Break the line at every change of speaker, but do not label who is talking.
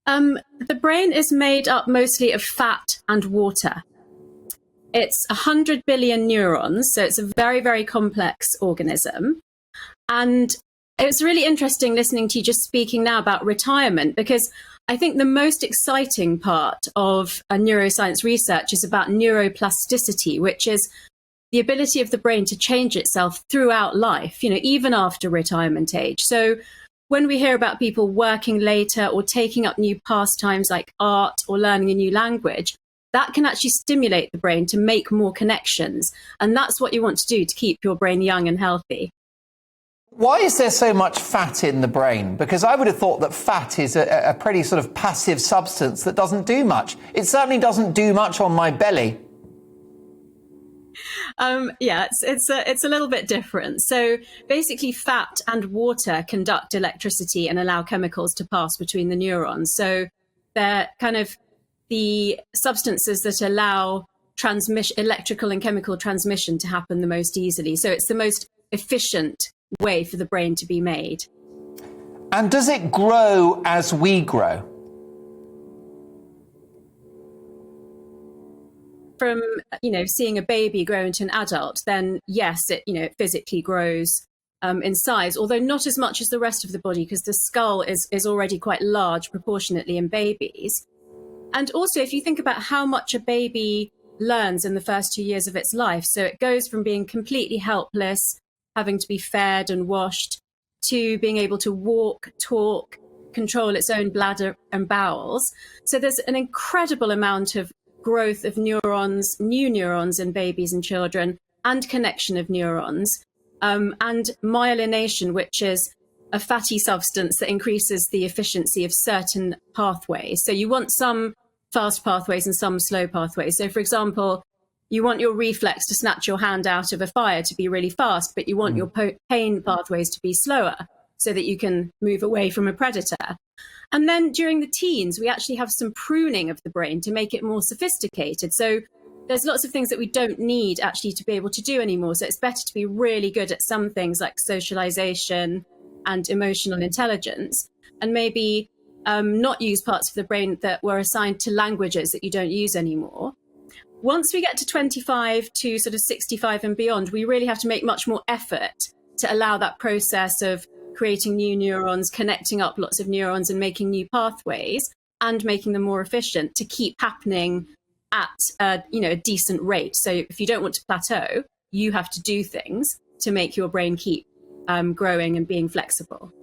The brain is made up mostly of fat and water. It's 100 billion neurons, so it's a very, very complex organism. And it's really interesting listening to you just speaking now about retirement, because I think the most exciting part of neuroscience research is about neuroplasticity, which is the ability of the brain to change itself throughout life, even after retirement age. So when we hear about people working later or taking up new pastimes like art or learning a new language, that can actually stimulate the brain to make more connections. And that's what you want to do to keep your brain young and healthy.
Why is there so much fat in the brain? Because I would have thought that fat is a pretty sort of passive substance that doesn't do much. It certainly doesn't do much on my belly.
Yeah, it's a little bit different. So basically fat and water conduct electricity and allow chemicals to pass between the neurons. So they're kind of the substances that allow electrical and chemical transmission to happen the most easily. So it's the most efficient way for the brain to be made.
And does it grow as we grow?
From, seeing a baby grow into an adult, then yes, it physically grows in size, although not as much as the rest of the body, because the skull is already quite large proportionately in babies. And also, if you think about how much a baby learns in the first 2 years of its life, so it goes from being completely helpless, having to be fed and washed, to being able to walk, talk, control its own bladder and bowels. So there's an incredible amount of growth of neurons, new neurons in babies and children, and connection of neurons, and myelination, which is a fatty substance that increases the efficiency of certain pathways. So you want some fast pathways and some slow pathways. So for example, you want your reflex to snatch your hand out of a fire to be really fast, but you want your pain pathways to be slower so that you can move away from a predator. And then during the teens, we actually have some pruning of the brain to make it more sophisticated. So there's lots of things that we don't need actually to be able to do anymore. So it's better to be really good at some things like socialization and emotional intelligence, and maybe not use parts of the brain that were assigned to languages that you don't use anymore. Once we get to 25 to sort of 65 and beyond, we really have to make much more effort to allow that process of creating new neurons, connecting up lots of neurons and making new pathways and making them more efficient to keep happening at a decent rate. So if you don't want to plateau, you have to do things to make your brain keep growing and being flexible.